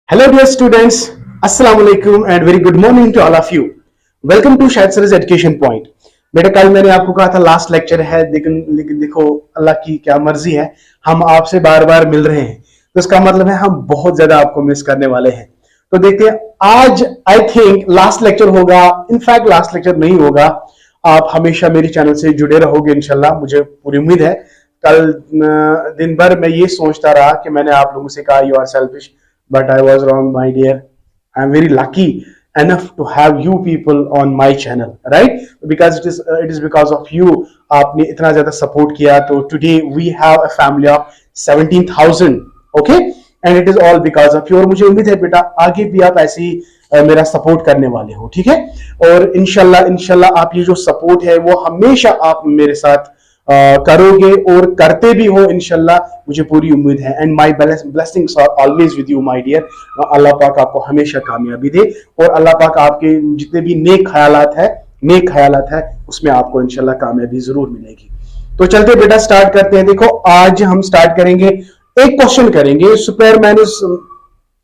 Hello dear students, Assalamu alaikum and very good morning to all of you. Welcome to Shahid सर's education point. बेटा कल मैंने आपको कहा था लास्ट लेक्चर है, लेकिन देखो अल्लाह की क्या मर्जी है, हम आपसे बार बार मिल रहे हैं, तो इसका मतलब है हम बहुत ज्यादा आपको मिस करने वाले हैं। तो देखते हैं आज आई थिंक लास्ट लेक्चर होगा, इनफैक्ट लास्ट लेक्चर नहीं होगा। आप हमेशा मेरी चैनल से जुड़े रहोगे इंशाल्लाह, मुझे पूरी उम्मीद है। कल दिन भर मैं ये सोचता रहा कि मैंने आप लोगों से कहा you are selfish, but I was wrong, my dear. I'm very lucky enough to have you people on my channel, right? Because it is because of you. आपने इतना ज़्यादा support किया, तो today we have a family of 17,000, okay? And it is all because of you. और मुझे उम्मीद है बेटा आगे भी आप ऐसे ही मेरा सपोर्ट करने वाले हो, ठीक है? और इंशाल्लाह आप ये जो सपोर्ट है वो हमेशा आप मेरे साथ करोगे और करते भी हो इंशाल्लाह, मुझे पूरी उम्मीद है। And my blessings are always with you my dear. अल्लाह पाक आपको हमेशा कामयाबी दे और अल्लाह पाक आपके जितने भी नेक ख्यालात है उसमें आपको इंशाल्लाह कामयाबी जरूर मिलेगी। तो चलते बेटा स्टार्ट करते हैं। देखो आज हम स्टार्ट करेंगे, एक क्वेश्चन करेंगे, सुपरमैनिस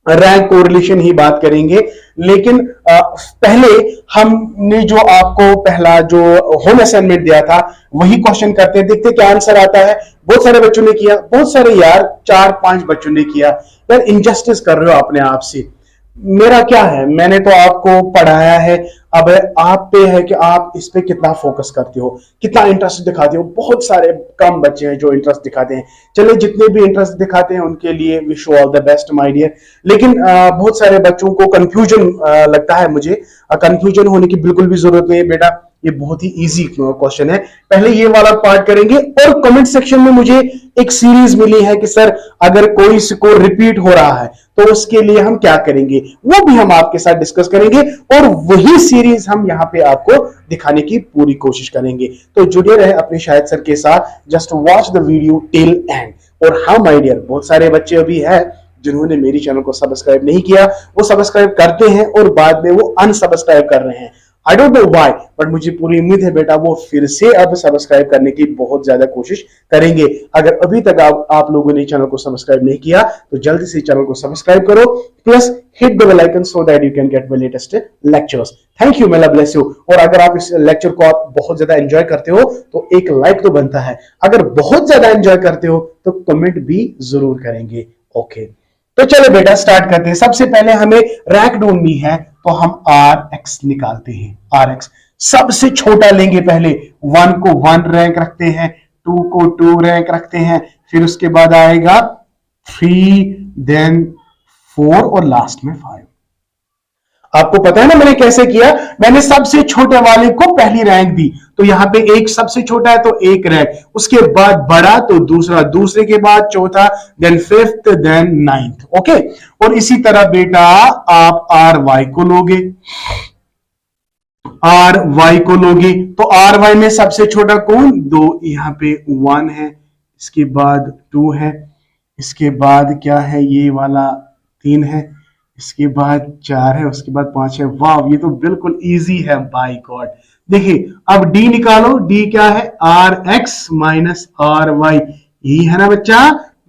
रैंक कोरिलेशन ही बात करेंगे, लेकिन पहले हमने जो आपको पहला जो होम असाइनमेंट दिया था वही क्वेश्चन करते हैं, देखते क्या आंसर आता है। बहुत सारे बच्चों ने किया, बहुत सारे यार 4-5 बच्चों ने किया। यार इनजस्टिस कर रहे हो अपने आप से। मेरा क्या है, मैंने तो आपको पढ़ाया है, अब आप पे है कि आप इस पे कितना फोकस करते हो, कितना इंटरेस्ट दिखाते हो। बहुत सारे कम बच्चे हैं जो इंटरेस्ट दिखाते हैं। चलिए जितने भी इंटरेस्ट दिखाते हैं उनके लिए wish you all the best my dear. लेकिन बहुत सारे बच्चों को कंफ्यूजन लगता है। मुझे कंफ्यूजन होने की बिल्कुल भी जरूरत नहीं है बेटा, ये बहुत ही इजी क्वेश्चन है। पहले ये वाला पार्ट करेंगे और कमेंट सेक्शन में मुझे एक सीरीज मिली है कि सर अगर कोई स्कोर रिपीट हो रहा है तो उसके लिए हम क्या करेंगे, वो भी हम आपके साथ डिस्कस करेंगे और वही सीरीज हम यहाँ पे आपको दिखाने की पूरी कोशिश करेंगे। तो जुड़े रहे अपने शाहिद सर के साथ, just watch the video till and. और हाँ माय डियर, बहुत सारे बच्चे अभी है जिन्होंने मेरी चैनल को सब्सक्राइब नहीं किया, वो सब्सक्राइब करते हैं और बाद में वो अनसब्सक्राइब कर रहे हैं। I don't know why, but मुझे पूरी उम्मीद है बेटा वो फिर से अब सब्सक्राइब करने की बहुत ज्यादा कोशिश करेंगे। अगर अभी तक आप लोगों ने चैनल को सब्सक्राइब नहीं किया तो जल्दी से चैनल को सब्सक्राइब करो, plus hit the bell icon so that you can get my latest lectures. Thank you, मेला ब्लेस यू। और अगर आप इस लेक्चर को आप बहुत ज्यादा एंजॉय करते हो तो एक लाइक तो बनता है, अगर बहुत ज्यादा एंजॉय करते हो तो कमेंट भी जरूर करेंगे। ओके तो चलो बेटा स्टार्ट करते हैं। सबसे पहले हमें रैंक ढूंढनी है, तो हम Rx निकालते हैं। Rx सबसे छोटा लेंगे, पहले 1 को 1 रैंक रखते हैं, 2 को 2 रैंक रखते हैं, फिर उसके बाद आएगा 3, देन 4 और लास्ट में 5। आपको पता है ना मैंने कैसे किया, मैंने सबसे छोटे वाले को पहली रैंक दी, तो यहां पे एक सबसे छोटा है तो 1 रैंक, उसके बाद बड़ा तो दूसरा, दूसरे के बाद चौथा, then 5th, then 9th। Okay, और इसी तरह बेटा आप RY को लोगे, RY को लोगे तो RY में सबसे छोटा कौन, 2, यहां पे 1 है, इसके बाद 2 है, इसके बाद क्या है ये वाला 3 है, इसके बाद 4 है, उसके बाद 5 है। वाह ये तो बिल्कुल इजी है बाय गॉड। देखिए अब D निकालो, D क्या है, Rx माइनस RY, यही है ना बच्चा,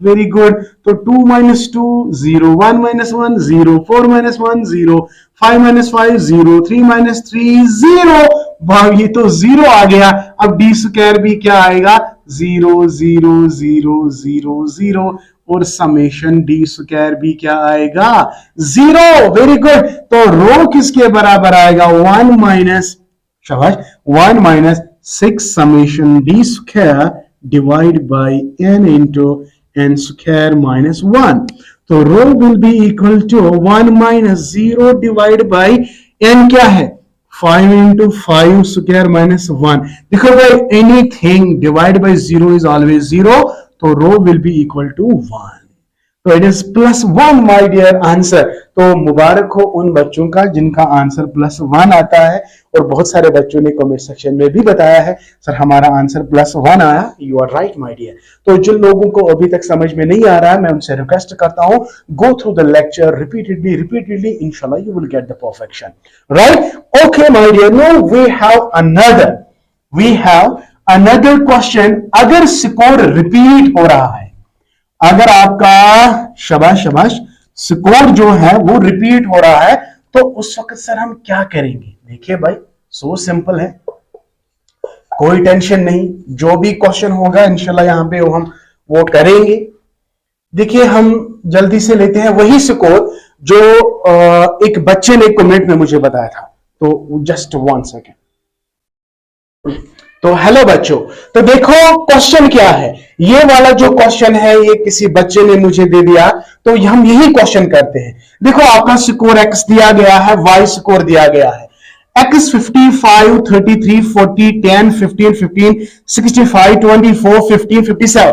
वेरी गुड। तो 2 - 2 0, 1 - 1 0, 4 - 1 0, 5 - 5 0, 3 - 3 0। वाह ये तो 0 आ गया। अब D स्क्वायर भी क्या आएगा, 0 0 0 0 0 और समेशन D स्क्वायर भी क्या आएगा, 0। Very good. तो रो किसके बराबर आएगा, 1 माइनस, शाबाश, 1 - 6 summation D square divide by n into n square minus 1। तो rho will be equal to 1 - 0 divide by n क्या है, 5 इंटू 5 स्क्वायर माइनस 1। देखो भाई anything divide by 0 is always 0, तो rho will be equal to 1। तो it is +1 my dear answer. तो मुबारक हो उन बच्चों का जिनका आंसर +1 आता है। और बहुत सारे बच्चों ने कमेंट सेक्शन में भी बताया है सर हमारा आंसर +1 आया। You are right my dear. तो जिन लोगों को अभी तक समझ में नहीं आ रहा है मैं उनसे रिक्वेस्ट करता हूं, go through the lecture repeatedly, इंशाल्लाह you will get the perfection, right. Okay my dear, now we have another question. अगर स्कोर रिपीट हो रहा है, अगर आपका शाबाश स्कोर जो है वो रिपीट हो रहा है, तो उस वक्त सर हम क्या करेंगे? देखिए भाई, सो सिंपल है, कोई टेंशन नहीं, जो भी क्वेश्चन होगा इंशाल्लाह यहां पे हम वो करेंगे। देखिए हम जल्दी से लेते हैं वही स्कोर जो एक बच्चे ने कमेंट में मुझे बताया था। तो जस्ट 1 सेकेंड। तो हेलो बच्चों, तो देखो क्वेश्चन क्या है। ये वाला जो क्वेश्चन है ये किसी बच्चे ने मुझे दे दिया, तो हम यही क्वेश्चन करते हैं। देखो आपका स्कोर एक्स दिया गया है, वाई स्कोर दिया गया है। एक्स 55, 33, 40, 10, 15, 15, 65, 24, 15, 57।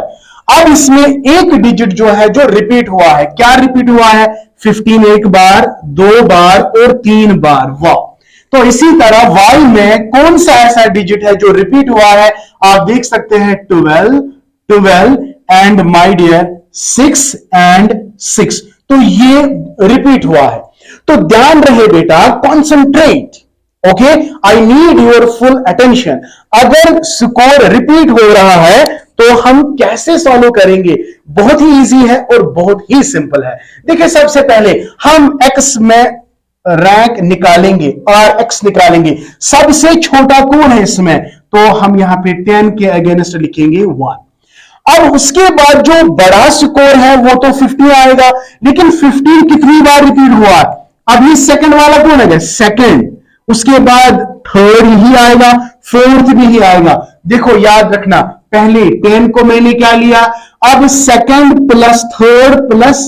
अब इसमें एक डिजिट जो है जो रिपीट हुआ है, क्या रिपीट हुआ है? 15 एक बार, 2 बार और 3 बार। वाह! तो इसी तरह y में कौन सा ऐसा डिजिट है जो रिपीट हुआ है? आप देख सकते हैं 12, 12 एंड माय डियर 6 एंड 6। तो ये रिपीट हुआ है। तो ध्यान रहे बेटा, concentrate, okay, I need your full attention. अगर स्कोर रिपीट हो रहा है तो हम कैसे सॉल्व करेंगे? बहुत ही इजी है और बहुत ही सिंपल है। देखिए सबसे पहले हम x में रैंक निकालेंगे और x निकालेंगे। सबसे छोटा कौन है इसमें? तो हम यहां पे 10 के अगेंस्ट लिखेंगे 1। अब उसके बाद जो बड़ा स्कोर है वो तो 50 आएगा, लेकिन 15 कितनी बार रिपीट हुआ? अभी सेकंड वाला कौन है? सेकंड, उसके बाद थर्ड ही आएगा, फोर्थ भी ही आएगा। देखो याद रखना, पहले 10 को मैंने क्या लिया, अब second plus third plus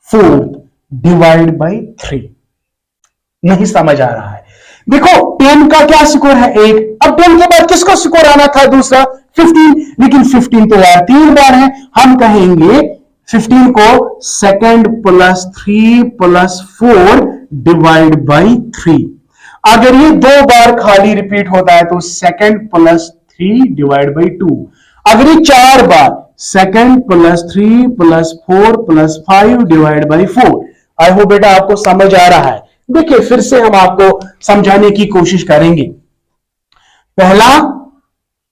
fourth divide by 3। नहीं समझ आ रहा है? देखो 10 का क्या स्कोर है? 1। अब 10 के बाद किसको स्कोर आना था? दूसरा 15, लेकिन 15 तो यार 3 बार है। हम कहेंगे 15 को second plus 3 plus 4 divide by 3। अगर ये 2 बार खाली रिपीट होता है तो सेकंड प्लस 3 डिवाइड बाई 2। अगर ये 4 बार, second plus 3 plus 4 plus 5 divide by 4। I hope बेटा आपको समझ आ रहा है। देखिए फिर से हम आपको समझाने की कोशिश करेंगे। पहला,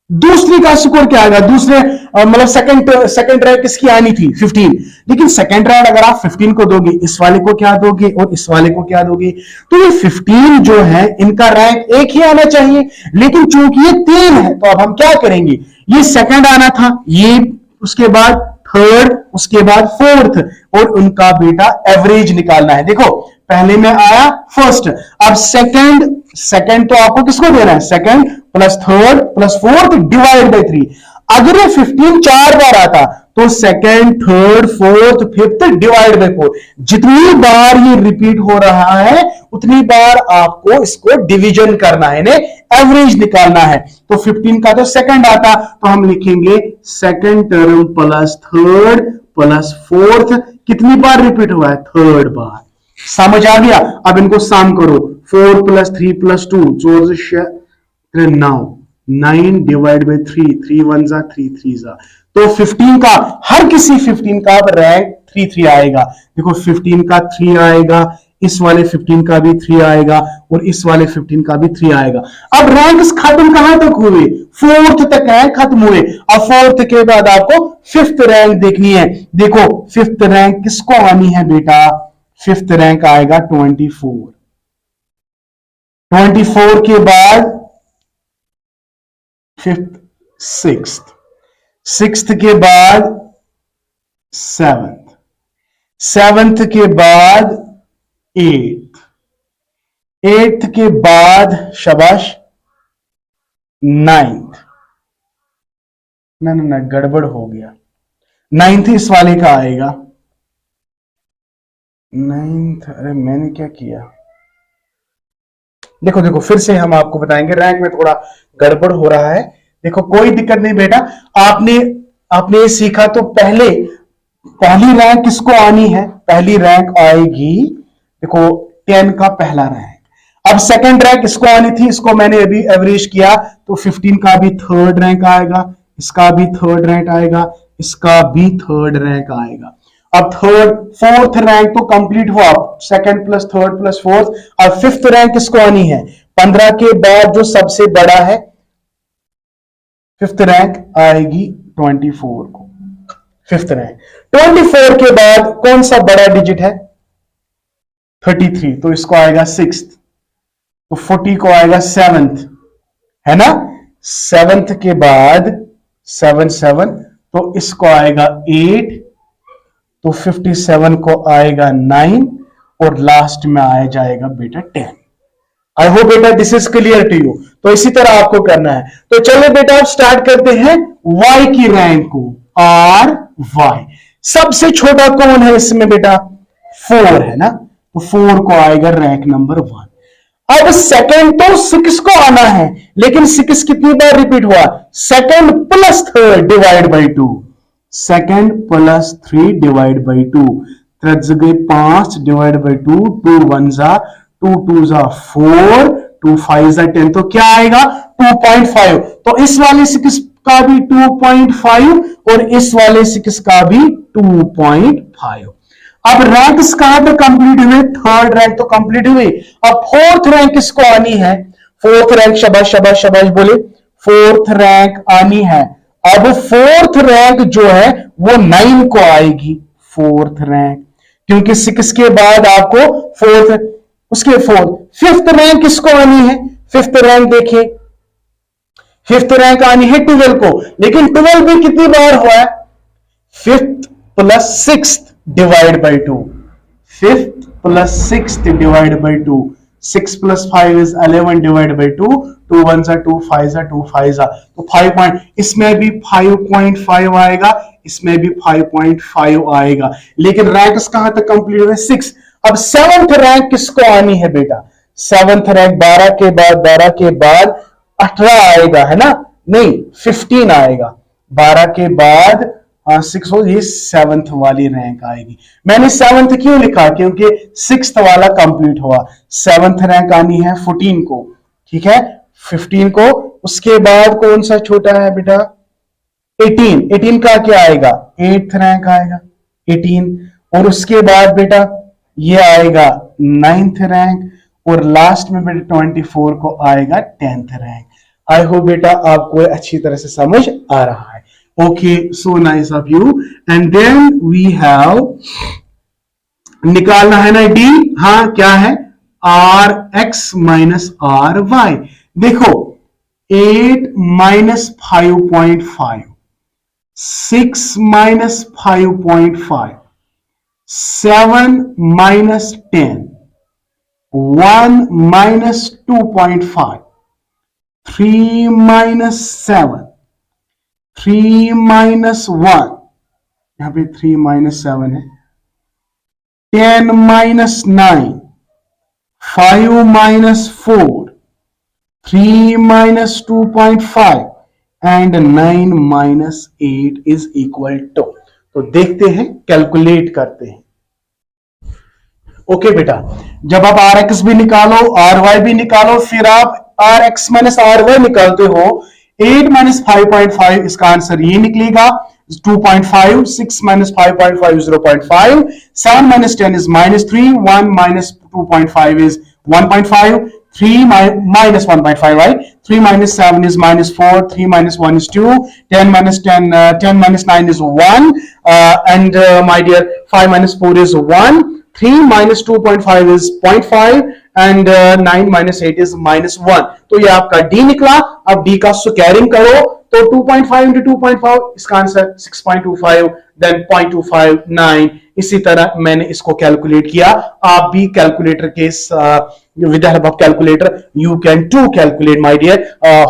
दूसरी का स्कोर क्या आएगा? दूसरे मतलब सेकंड रैंक किसकी आनी थी? 15, लेकिन सेकंड रैंक अगर आप 15 को दोगे, इस वाले को क्या दोगे और इस वाले को क्या दोगे? तो ये 15 जो है इनका रैंक एक ही आना चाहिए, लेकिन चूंकि ये 3 है तो अब हम क्या करेंगे? ये सेकंड आना था, ये उसके बाद थर्ड, उसके बाद फोर्थ, और उनका बेटा एवरेज निकालना है। देखो पहले में आया फर्स्ट, अब सेकंड तो आपको किसको देना है? Second plus third plus fourth divide by 3। अगर ये 15 4 बार आता तो second, third, fourth, fifth divide by 4। जितनी बार ये रिपीट हो रहा है उतनी बार आपको इसको डिवीजन करना है, एवरेज निकालना है। तो 15 का तो सेकंड आता, तो हम लिखेंगे second term plus third plus fourth. कितनी बार रिपीट हुआ है? थर्ड बार। समझ आ गया? अब इनको सम करो, 4 प्लस 3 प्लस 2 9, 9 डिवाइड बाई 3, 3 1 जा 3 3 जा। तो 15 का, हर किसी 15 का रैंक 3 3 आएगा। देखो 15 का 3 आएगा, इस वाले 15 का भी 3 आएगा और इस वाले 15 का भी 3 आएगा। अब रैंक्स खत्म कहां तक हुए? फोर्थ तक रैंक खत्म हुए। अब फोर्थ के बाद आपको फिफ्थ रैंक देखनी है। देखो फिफ्थ रैंक किसको आनी है बेटा? फिफ्थ रैंक आएगा 24। 24 के बाद फिफ्थ, सिक्स्थ, सिक्स्थ के बाद सेवंथ, सेवंथ के बाद एट्थ, एट्थ के बाद शाबाश नाइन्थ। ना ना ना गड़बड़ हो गया। नाइन्थ इस वाले का आएगा। नाइन्थ, अरे मैंने क्या किया? देखो देखो फिर से हम आपको बताएंगे, रैंक में थोड़ा गड़बड़ हो रहा है। देखो कोई दिक्कत नहीं बेटा, आपने सीखा तो पहली रैंक किसको आनी है? पहली रैंक आएगी, देखो 10 का पहला रैंक। अब सेकंड रैंक इसको आनी थी, इसको मैंने अभी एवरेज किया तो 15 का भी थर्ड रैंक आएगा, इसका भी थर्ड रैंक आएगा, इसका भी थर्ड रैंक आएगा। अब थर्ड फोर्थ रैंक तो कंप्लीट हुआ, second plus third plus fourth. अब फिफ्थ रैंक किसको आनी है? 15 के बाद जो सबसे बड़ा है, फिफ्थ रैंक आएगी 24 को। फिफ्थ रैंक 24 के बाद कौन सा बड़ा डिजिट है? 33, तो इसको आएगा 6th, तो 40 को आएगा 7th, है ना। 7th के बाद 7 7, तो इसको आएगा 8, तो 57 को आएगा 9, और लास्ट में आया जाएगा बेटा 10। आई होप बेटा this is clear to you. तो इसी तरह आपको करना है। तो चलो बेटा आप स्टार्ट करते हैं y की रैंक को। आर वाई सबसे छोटा कौन है इसमें बेटा? 4 है ना, तो 4 को आएगा रैंक नंबर 1। अब सेकंड तो 6 को आना है, लेकिन 6 कितनी बार रिपीट हुआ? Second plus third divide by 2, second plus 3 divide by 2, गए 5 डिवाइड बाई 2, 2 1 जा 2 2 जा 4, 2 5 जा 10, तो क्या आएगा 2.5। तो इस वाले 6 का भी 2.5 और इस वाले 6 का भी 2.5। अब रैंक्स कहां तक कंप्लीट हुए? थर्ड रैंक तो कंप्लीट हुई। अब फोर्थ रैंक किसको आनी है? फोर्थ रैंक, शाबाश शाबाश शाबाश बोले, फोर्थ रैंक आनी है। अब फोर्थ रैंक जो है वो 9 को आएगी फोर्थ रैंक, क्योंकि 6 के बाद आपको फोर्थ, उसके फोर्थ। फिफ्थ रैंक किसको आनी है? फिफ्थ रैंक देखिए, फिफ्थ रैंक आनी है 12 को, लेकिन 12 भी कितनी बार हुआ है? Fifth plus 6 divide by 2, fifth plus 6 divide by 2, 6 plus 5 is 11 divide by 2, 2 1 जा 2 5 जा 2 5 जा, तो 5 पॉइंट, इसमें भी 5.5 आएगा, इसमें भी 5.5 आएगा। लेकिन रैंक्स कहां तक कंप्लीट हुए? 6। अब सेवंथ रैंक किसको आनी है बेटा? सेवंथ रैंक 12 के बाद 18 आएगा, है ना? नहीं, 15 आएगा। 12 के बाद 6 हो, ये सेवंथ वाली रैंक आएगी। मैंने सेवंथ क्यों लिखा? क्योंकि 6th वाला कंप्लीट हुआ। सेवंथ रैंक आनी है 14 को, ठीक है, 15 को। उसके बाद कौन सा छोटा है बेटा? 18। 18 का क्या आएगा? 8th रैंक आएगा 18। और उसके बाद बेटा ये आएगा 9th रैंक, और लास्ट में बेटा 24 को आएगा 10th रैंक। आई होप बेटा आपको अच्छी तरह से समझ आ रहा है। Okay, so nice of you. And then we have, निकालना है ना डी। हाँ, क्या है? R X minus R Y. देखो 8 minus 5.5, 6 minus 5.5, 7 minus 10, 1 minus 2.5, 3 minus 7, 3 minus 1, यहां पे 3 माइनस 7 है, 10 minus 9, 5 minus 4, 3 minus 2.5 and 9 minus 8 is equal to. तो देखते हैं, कैलकुलेट करते हैं। ओके बेटा, जब आप आर एक्स भी निकालो, आर वाई भी निकालो, फिर आप R X minus R Y निकालते हो, 8 माइनस 5.5, इसका आंसर ये निकलेगा 2.5, 6 minus 5.5 0.5, 7 minus 10 is -3, 1 minus 2.5 is 1.5, 3 minus 1.5, right? 3 minus 7 is -4, 3 minus 1 is 2, 10 minus 10 minus 9 is 1, and my dear, 5 minus 4 is 1, 3 minus 2.5 is 0.5, and 9 minus 8 is -1. तो ये आपका D निकला। अब D का स्क्वायरिंग करो, तो 2.5 into 2.5, इसका आंसर 6.25, देन 0.259। इसी तरह मैंने इसको कैलकुलेट किया। आप भी कैलकुलेटर के with the help of calculator you can to calculate my dear.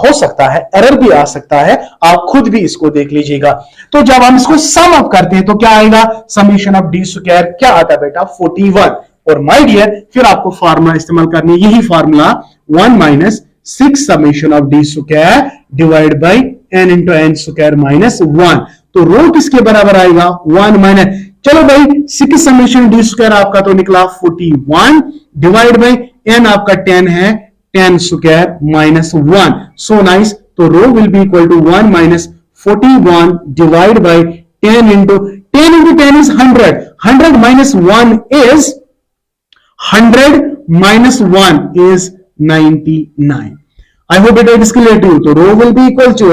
हो सकता है एरर भी आ सकता है, आप खुद भी इसको देख लीजिएगा। तो जब हम इसको सम अप करते हैं तो क्या आएगा? समीशन ऑफ डी स्क्वायर क्या आता है बेटा? 41। और माय डियर फिर आपको फार्मूला इस्तेमाल करनी है, यही formula 1 minus 6 summation of D square divide by n into N square minus 1। तो रो किसके बराबर आएगा? 1 माइनस, चलो भाई 6 समीशन डी स्क्वायर आपका तो निकला 41 डिवाइड बाई n आपका 10 है, 10 स्क्वायर माइनस 1। So nice. तो rho will be equal to 1 minus 41 divide by 10 into 10 is 100, 100 minus 1 is 100 minus 1 is 99. I hope it is clear to you. So rho will be equal to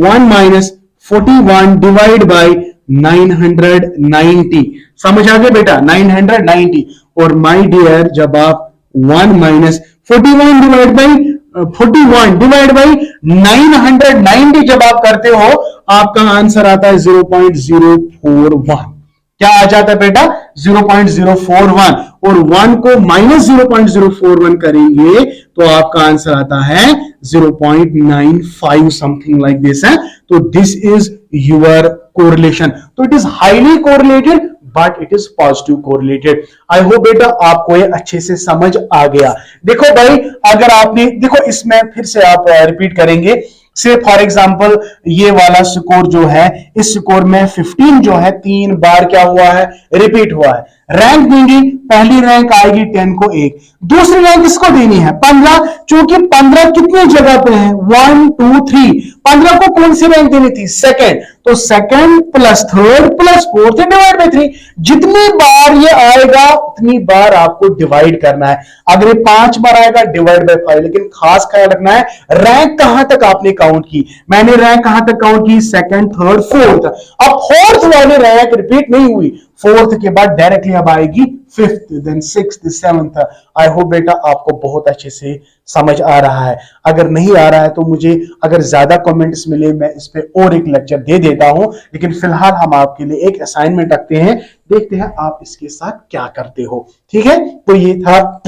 1 minus 41 divided by 990, समझ आ गया बेटा, 990। और my dear जब आप 1 minus 41 divide by 990 जब आप करते हो, आपका आंसर आता है 0.041। क्या आ जाता है बेटा? 0.041। और 1 को माइनस 0.041 करेंगे तो आपका आंसर आता है 0.95 समथिंग लाइक दिस है। तो दिस इज योर कोरिलेशन। तो it is highly correlated but it is positive correlated. I hope बेटा आपको ये अच्छे से समझ आ गया। देखो भाई, अगर आपने देखो इसमें फिर से आप रिपीट करेंगे, से फॉर एग्जांपल ये वाला स्कोर जो है, इस स्कोर में 15 जो है 3 बार क्या हुआ है? रिपीट हुआ है। रैंक देंगे, पहली रैंक आएगी 10 को 1, दूसरी रैंक इसको देनी है 15, क्योंकि 15 कितनी जगह पे है? 1 2 3। 15 को कौन सी रैंक देनी थी? सेकंड। तो second plus third plus fourth divide by 3। जितनी बार ये आएगा उतनी बार आपको डिवाइड करना है। अगर ये 5 बार आएगा डिवाइड बाई 5। लेकिन खास ख्याल रखना है, रैंक कहां तक आपने काउंट की? मैंने रैंक कहां तक काउंट की? Second third fourth. अब फोर्थ वाली रैंक रिपीट नहीं हुई, फोर्थ के बाद डायरेक्टली अब आएगी fifth, then sixth, seventh. I hope बेटा आपको बहुत अच्छे से समझ आ रहा है। अगर नहीं आ रहा है तो मुझे अगर ज्यादा कमेंट्स मिले मैं इस पे और एक लेक्चर दे देता हूं, लेकिन फिलहाल हम आपके लिए एक असाइनमेंट रखते हैं, देखते हैं आप इसके साथ क्या करते हो। ठीक है, तो ये था,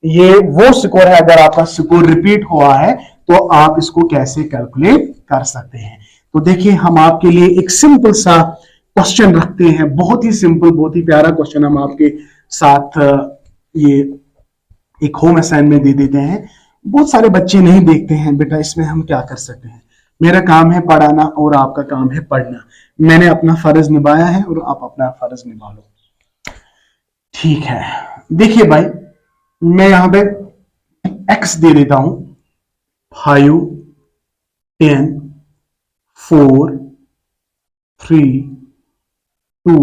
ये वो स्कोर है। अगर आपका स्कोर रिपीट हुआ है तो आप इसको कैसे कैलकुलेट कर सकते हैं। तो देखिए, हम आपके लिए एक सिंपल सा क्वेश्चन रखते हैं, बहुत ही सिंपल, बहुत ही प्यारा क्वेश्चन हम आपके साथ ये एक होम असाइनमेंट दे देते हैं। बहुत सारे बच्चे नहीं देखते हैं बेटा, इसमें हम क्या कर सकते हैं? मेरा काम है पढ़ाना और आपका काम है पढ़ना। मैंने अपना फर्ज निभाया है और आप अपना फर्ज निभा लो। ठीक है, देखिए भाई, मैं यहां पे x दे देता हूं, 5 10 4 3 2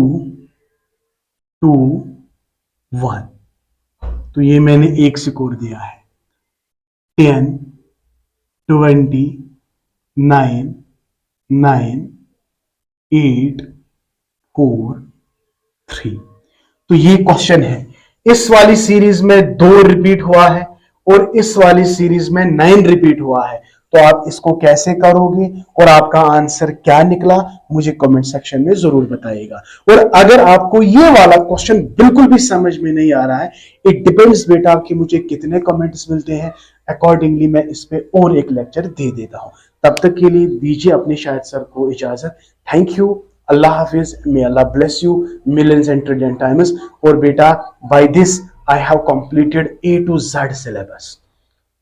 2 1। तो ये मैंने एक स्कोर दिया है। 10 20 9 9 8 4 3। तो ये क्वेश्चन है। इस वाली सीरीज में 2 रिपीट हुआ है और इस वाली सीरीज में 9 रिपीट हुआ है। तो आप इसको कैसे करोगे और आपका आंसर क्या निकला मुझे कमेंट सेक्शन में जरूर बताइएगा। और अगर आपको ये वाला क्वेश्चन बिल्कुल भी समझ में नहीं आ रहा है, इट डिपेंड्स बेटा कि मुझे कितने कमेंट्स मिलते हैं, अकॉर्डिंगली मैं इस पे और एक लेक्चर दे देता हूं। तब तक के लिए दीजिए अपने शाहिद सर को इजाजत। थैंक यू, अल्लाह हाफिज, may Allah bless you millions and trillion times. और बेटा, by this I have completed A to Z syllabus.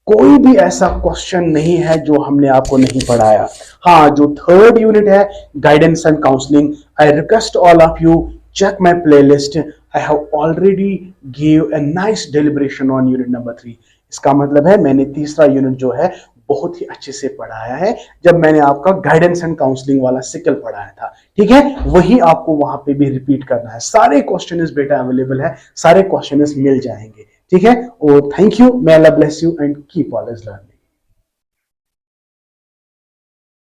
कोई भी ऐसा क्वेश्चन नहीं है जो हमने आपको नहीं पढ़ाया। हाँ, जो 3rd यूनिट है, guidance and counselling, I request all of you check my playlist. I have already gave a nice deliberation on unit number 3. इसका मतलब है मैंने तीसरा यूनिट जो है बहुत ही अच्छे से पढ़ाया है, जब मैंने आपका गाइडेंस एंड काउंसलिंग वाला सिकल पढ़ाया था। ठीक है, वही आपको वहां पे भी रिपीट करना है। सारे क्वेश्चन बेटा अवेलेबल है, सारे क्वेश्चन मिल जाएंगे। ठीक है, और thank you, may Allah bless you and keep always learning.